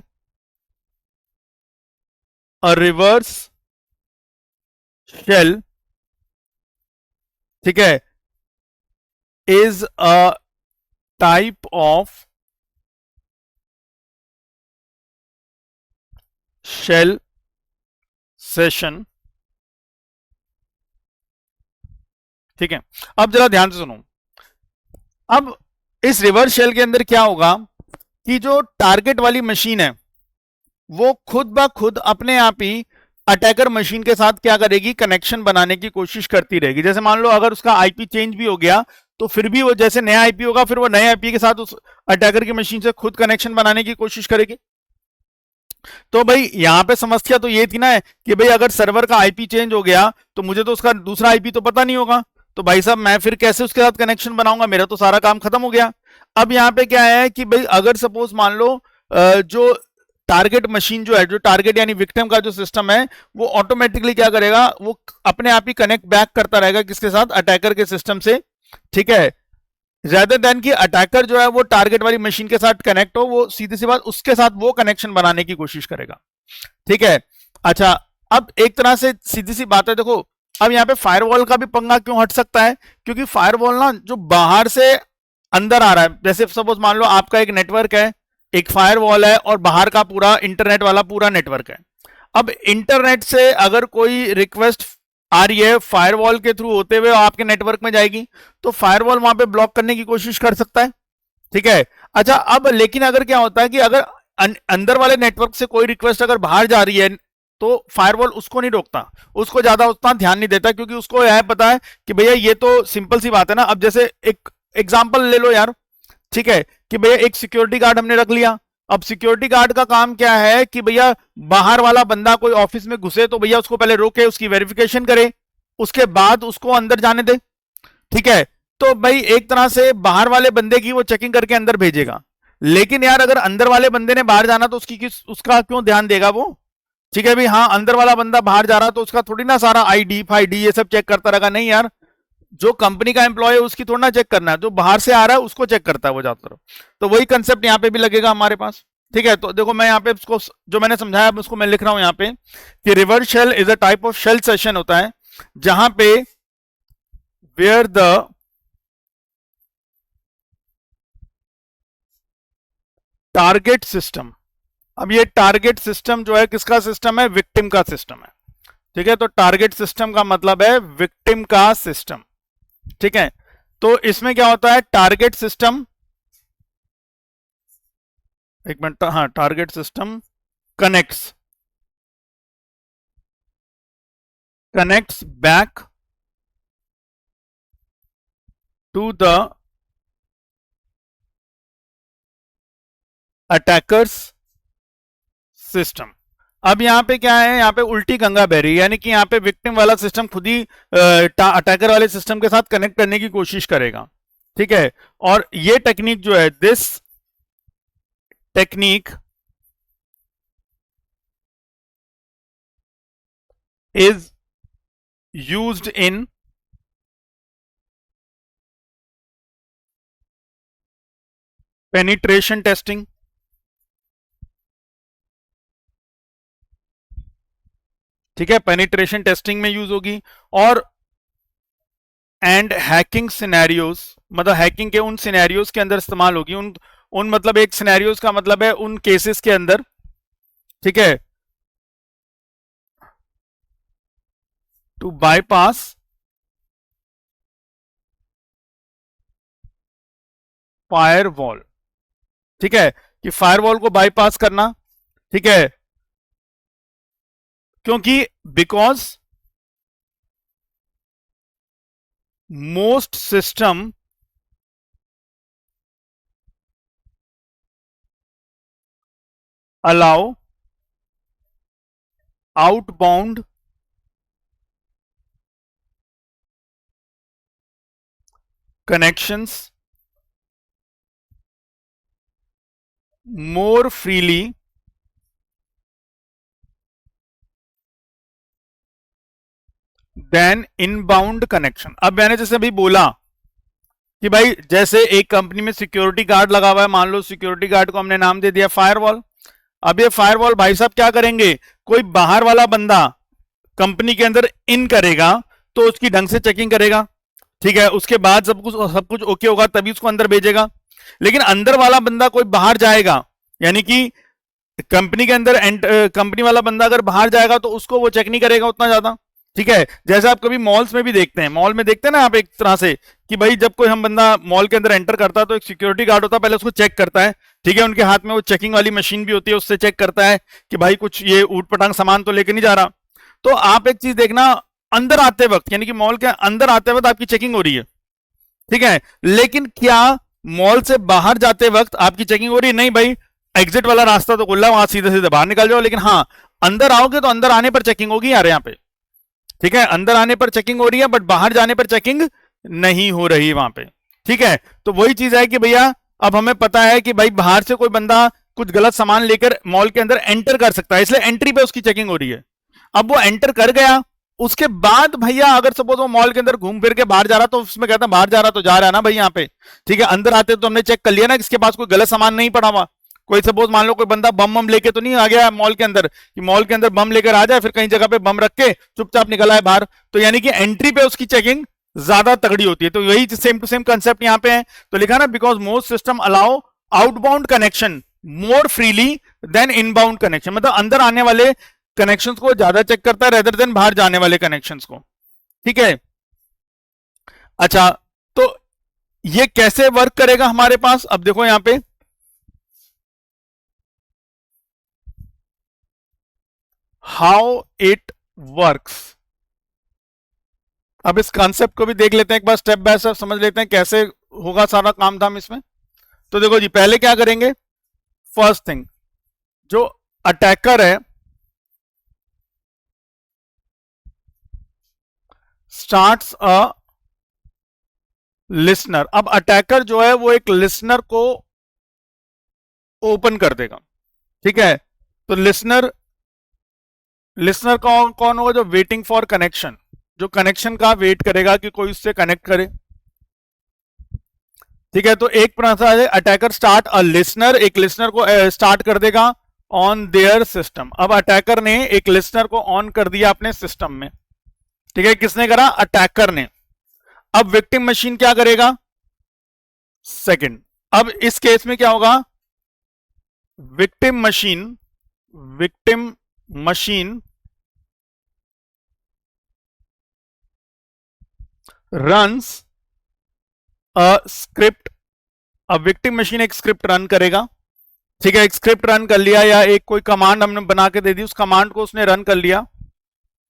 रिवर्स शेल, ठीक है, is a type of shell session. ठीक है, अब जरा ध्यान से सुनो, अब इस रिवर्स शेल के अंदर क्या होगा कि जो टारगेट वाली मशीन है वो खुद ब खुद अपने आप ही अटैकर मशीन के साथ क्या करेगी, कनेक्शन बनाने की कोशिश करती रहेगी। जैसे मान लो अगर उसका आईपी चेंज भी हो गया तो फिर भी वो जैसे नया आईपी होगा फिर वो नए आईपी के साथ उस अटैकर की मशीन से खुद कनेक्शन बनाने की कोशिश करेगी। तो भाई यहां पे समस्या तो ये थी ना कि भाई अगर सर्वर का आईपी चेंज हो गया तो मुझे तो उसका दूसरा आईपी तो पता नहीं होगा, तो भाई साहब मैं फिर कैसे उसके साथ कनेक्शन बनाऊंगा, मेरा तो सारा काम खत्म हो गया। अब यहाँ पे क्या है कि भाई अगर सपोज मान लो जो टारगेट मशीन जो है, जो टारगेट यानी विक्टिम का जो सिस्टम है, वो ऑटोमेटिकली क्या करेगा, वो अपने आप ही कनेक्ट बैक करता रहेगा किसके साथ, अटैकर के सिस्टम से, ठीक है, ज्यादा देन कि अटैकर जो है वो टारगेट वाली मशीन के साथ कनेक्ट हो, वो सीधी सी बात उसके साथ वो कनेक्शन बनाने की कोशिश करेगा, ठीक है। अच्छा, अब एक तरह से सीधी सी बात है, देखो अब यहाँ पे फायरवॉल का भी पंगा क्यों हट सकता है, क्योंकि फायरवॉल ना जो बाहर से अंदर आ रहा है, जैसे सपोज मान लो आपका एक नेटवर्क है, एक फायरवॉल है और बाहर का पूरा इंटरनेट वाला पूरा नेटवर्क है। अब इंटरनेट से अगर कोई रिक्वेस्ट आ रही है फायरवॉल के थ्रू होते हुए आपके नेटवर्क में जाएगी, तो फायरवॉल वहां पे ब्लॉक करने की कोशिश कर सकता है, ठीक है। अच्छा, अब लेकिन अगर क्या होता है कि अगर अंदर वाले नेटवर्क से कोई रिक्वेस्ट अगर बाहर जा रही है तो फायरवॉल उसको नहीं रोकता, उसको ज्यादा उतना ध्यान नहीं देता, क्योंकि उसको यह पता है कि भैया ये तो सिंपल सी बात है ना। अब जैसे एक एग्जाम्पल ले लो यार, ठीक है, कि भैया एक सिक्योरिटी गार्ड हमने रख लिया। अब सिक्योरिटी गार्ड का काम क्या है कि भैया बाहर वाला बंदा कोई ऑफिस में घुसे तो भैया उसको पहले रोके, उसकी वेरिफिकेशन करे, उसके बाद उसको अंदर जाने दे, ठीक है। तो भाई एक तरह से बाहर वाले बंदे की वो चेकिंग करके अंदर भेजेगा, लेकिन यार अगर अंदर वाले बंदे ने बाहर जाना तो उसका क्यों ध्यान देगा वो, ठीक है भाई, हाँ अंदर वाला बंदा बाहर जा रहा तो उसका थोड़ी ना सारा आईडी फाईडी ये सब चेक करता रहेगा, नहीं यार, जो कंपनी का एम्प्लॉय है उसकी थोड़ा ना चेक करना है, जो बाहर से आ रहा है उसको चेक करता है वो ज्यादातर। तो वही कंसेप्ट यहाँ पे भी लगेगा हमारे पास, ठीक है। तो देखो मैं यहाँ पे उसको जो मैंने समझाया उसको मैं लिख रहा हूं यहाँ पे कि reverse shell is a type of shell session होता है जहां पे वेयर द टारगेट सिस्टम, अब ये टारगेट सिस्टम जो है किसका सिस्टम है, विक्टिम का सिस्टम है, ठीक है। तो टारगेट सिस्टम का मतलब है विक्टिम का सिस्टम, ठीक है। तो इसमें क्या होता है, टारगेट सिस्टम, एक मिनट, हाँ, target system connects back to the attacker's system. अब यहां पे क्या है, यहां पे उल्टी गंगा बह रही है, यानी कि यहां पे विक्टिम वाला सिस्टम खुद ही अटैकर वाले सिस्टम के साथ कनेक्ट करने की कोशिश करेगा, ठीक है। और ये टेक्निक जो है, this technique is used in penetration testing, ठीक है, पेनिट्रेशन टेस्टिंग में यूज होगी, और एंड हैकिंग सिनेरियोज, मतलब हैकिंग के उन सिनेरियोज के अंदर इस्तेमाल होगी, उन मतलब एक सिनेरियोज का मतलब है उन केसेस के अंदर, ठीक है, टू बाईपास फायरवॉल, ठीक है, कि फायरवॉल को बाईपास करना, ठीक है, क्योंकि because most system allow outbound connections more freely than inbound connection. अब मैंने जैसे अभी बोला कि भाई जैसे एक कंपनी में सिक्योरिटी गार्ड लगा हुआ है, मान लो सिक्योरिटी गार्ड को हमने नाम दे दिया फायरवॉल। अब ये फायरवॉल भाई साहब क्या करेंगे, कोई बाहर वाला बंदा कंपनी के अंदर इन करेगा तो उसकी ढंग से चेकिंग करेगा, ठीक है, उसके बाद सब कुछ ओके होगा तभी उसको अंदर भेजेगा। लेकिन अंदर वाला बंदा कोई बाहर जाएगा, यानी कि कंपनी के अंदर कंपनी वाला बंदा अगर बाहर जाएगा तो उसको वो चेक नहीं करेगा उतना ज्यादा, ठीक है। जैसे आप कभी मॉल्स में भी देखते हैं, मॉल में देखते हैं ना आप एक तरह से कि भाई जब कोई हम बंदा मॉल के अंदर एंटर करता है तो एक सिक्योरिटी गार्ड होता है, पहले उसको चेक करता है, ठीक है, उनके हाथ में वो चेकिंग वाली मशीन भी होती है, उससे चेक करता है कि भाई कुछ ये ऊट पटांग सामान तो लेके नहीं जा रहा। तो आप एक चीज देखना, अंदर आते वक्त यानी कि मॉल के अंदर आते वक्त आपकी चेकिंग हो रही है, ठीक है, लेकिन क्या मॉल से बाहर जाते वक्त आपकी चेकिंग हो रही है? नहीं भाई, एग्जिट वाला रास्ता तो खुला, वहां सीधे सीधे बाहर निकल जाओ, लेकिन हाँ अंदर आओगे तो अंदर आने पर चेकिंग होगी यार यहाँ पे, ठीक है, अंदर आने पर चेकिंग हो रही है, बट बाहर जाने पर चेकिंग नहीं हो रही वहां पे, ठीक है। तो वही चीज है कि भैया अब हमें पता है कि भाई बाहर से कोई बंदा कुछ गलत सामान लेकर मॉल के अंदर एंटर कर सकता है, इसलिए एंट्री पे उसकी चेकिंग हो रही है। अब वो एंटर कर गया, उसके बाद भैया अगर सपोज वो मॉल के अंदर घूम फिर के बाहर जा रहा, तो उसमें कहता है बाहर जा रहा तो जा रहा है ना भाई यहाँ पे, ठीक है, अंदर आते तो हमने चेक कर लिया ना कि इसके पास कोई गलत सामान नहीं पड़ा हुआ। कोई सपोज मान लो कोई बंदा बम बम लेके तो नहीं आ गया मॉल के अंदर, कि मॉल के अंदर बम लेकर आ जाए फिर कहीं जगह पे बम रख के चुपचाप निकला है बाहर, तो यानी कि एंट्री पे उसकी चेकिंग ज्यादा तगड़ी होती है। तो यही सेम टू सेम कंसेप्ट यहाँ पे है। तो लिखा ना, because most system allow outbound connection more freely than inbound connection, मतलब अंदर आने वाले कनेक्शंस को ज्यादा चेक करता है रेदर देन बाहर जाने वाले कनेक्शंस को, ठीक है। अच्छा, तो ये कैसे वर्क करेगा हमारे पास? अब देखो यहां पे हाउ इट वर्क्स। अब इस कॉन्सेप्ट को भी देख लेते हैं एक बार, स्टेप बाय स्टेप समझ लेते हैं कैसे होगा सारा काम धाम इसमें। तो देखो जी, पहले क्या करेंगे, फर्स्ट थिंग, जो अटैकर है स्टार्ट्स अ लिसनर। अब अटैकर जो है वो एक लिसनर को ओपन कर देगा, ठीक है। तो लिसनर लिसनर कौन कौन होगा? जो वेटिंग फॉर कनेक्शन, जो कनेक्शन का वेट करेगा कि कोई उससे कनेक्ट करे, ठीक है। तो एक प्रोसेस है, अटैकर स्टार्ट अ लिसनर, एक लिसनर को स्टार्ट कर देगा ऑन देयर सिस्टम। अब अटैकर ने एक लिसनर को ऑन कर दिया अपने सिस्टम में, ठीक है, किसने करा? अटैकर ने। अब विक्टिम मशीन क्या करेगा? सेकंड। अब इस केस में क्या होगा? Victim machine runs a script. अब विक्टिम मशीन एक स्क्रिप्ट रन करेगा, ठीक है, एक स्क्रिप्ट रन कर लिया या एक कोई कमांड हमने बना के दे दी, उस कमांड को उसने रन कर लिया,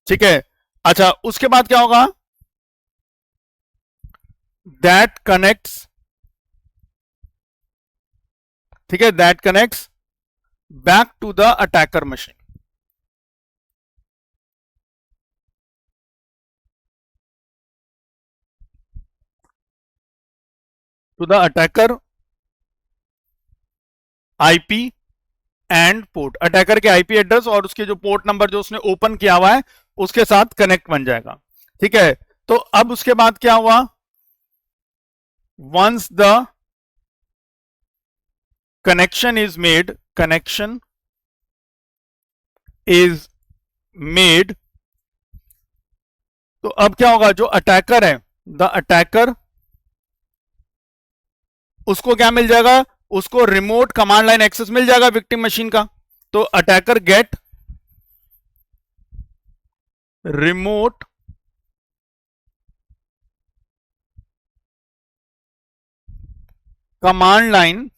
ठीक है। अच्छा, उसके बाद क्या होगा? दैट कनेक्ट्स, ठीक है, that connects back to the attacker machine. To the attacker IP and port, attacker के आईपी एड्रेस और उसके जो पोर्ट नंबर जो उसने ओपन किया हुआ है उसके साथ कनेक्ट बन जाएगा, ठीक है। तो अब उसके बाद क्या हुआ? Once the connection is made, तो अब क्या होगा? जो अटैकर है, द अटैकर, उसको क्या मिल जाएगा? उसको रिमोट कमांड लाइन एक्सेस मिल जाएगा विक्टिम मशीन का। तो attacker get remote command line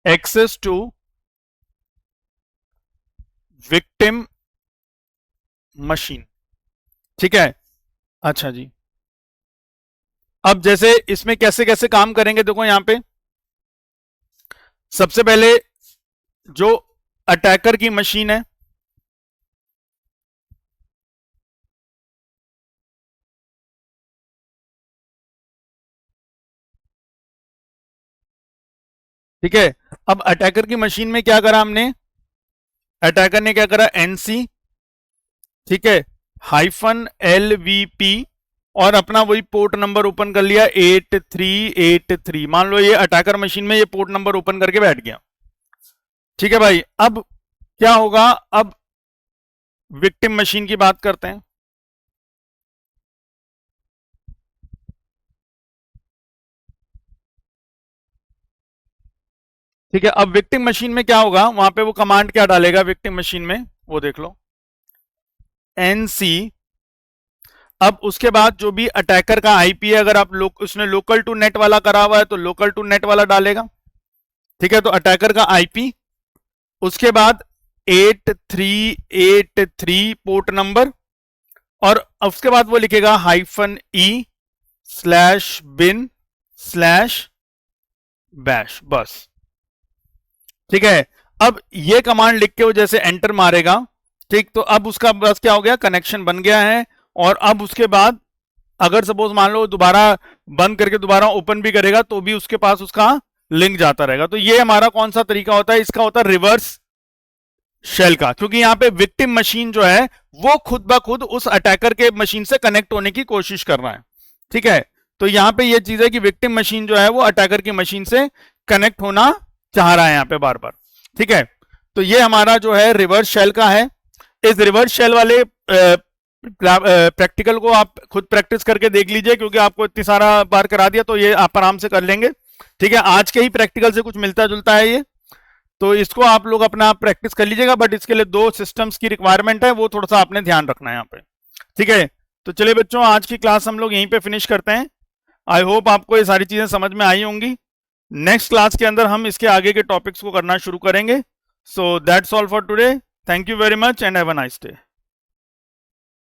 access to victim machine, ठीक है। अच्छा जी, अब जैसे इसमें कैसे कैसे काम करेंगे देखो यहां पे। सबसे पहले जो अटैकर की मशीन है, ठीक है। अब अटैकर की मशीन में क्या करा हमने? अटैकर ने क्या करा? एनसी, ठीक है, -LVP और अपना वही पोर्ट नंबर ओपन कर लिया 8383। मान लो ये अटैकर मशीन में ये पोर्ट नंबर ओपन करके बैठ गया, ठीक है भाई। अब क्या होगा? अब विक्टिम मशीन की बात करते हैं, ठीक है। अब विक्टिम मशीन में क्या होगा? वहां पे वो कमांड क्या डालेगा विक्टिम मशीन में, वो देख लो, एनसी। अब उसके बाद जो भी अटैकर का आईपी है, अगर आप उसने लोकल टू नेट वाला करा हुआ है तो लोकल टू नेट वाला डालेगा, ठीक है। तो अटैकर का आईपी उसके बाद 8383 पोर्ट नंबर, और उसके बाद वो लिखेगा -bin/bash, बस। ठीक है, अब ये कमांड लिख के वो जैसे एंटर मारेगा, ठीक, तो अब उसका बस क्या हो गया, कनेक्शन बन गया है। और अब उसके बाद अगर सपोज मान लो दोबारा बंद करके दोबारा ओपन भी करेगा तो भी उसके पास उसका लिंक जाता रहेगा। तो ये हमारा कौन सा तरीका होता है, इसका होता है रिवर्स शेल का, क्योंकि यहां पे विक्टिम मशीन जो है वो खुद ब खुद उस अटैकर के मशीन से कनेक्ट होने की कोशिश कर रहा है। ठीक है, तो यहां पे ये चीज है कि विक्टिम मशीन जो है वो अटैकर की मशीन से कनेक्ट होना चाह रहा है यहां पे बार बार। ठीक है, तो ये हमारा जो है रिवर्स शेल का है। इस रिवर्स शेल वाले प्रैक्टिकल को आप खुद प्रैक्टिस करके देख लीजिए, क्योंकि आपको इतनी सारा बार करा दिया तो ये आप आराम से कर लेंगे। ठीक है, आज के ही प्रैक्टिकल से कुछ मिलता जुलता है ये, तो इसको आप लोग अपना प्रैक्टिस कर लीजिएगा। बट इसके लिए 2 सिस्टम्स की रिक्वायरमेंट है, वो थोड़ा सा आपने ध्यान रखना है यहाँ पे। ठीक है, तो चलिए बच्चों, आज की क्लास हम लोग यहीं पे फिनिश करते हैं। आई होप आपको ये सारी चीजें समझ में आई होंगी। नेक्स्ट क्लास के अंदर हम इसके आगे के टॉपिक्स को करना शुरू करेंगे। So that's all for today. Thank you very much and have a nice day.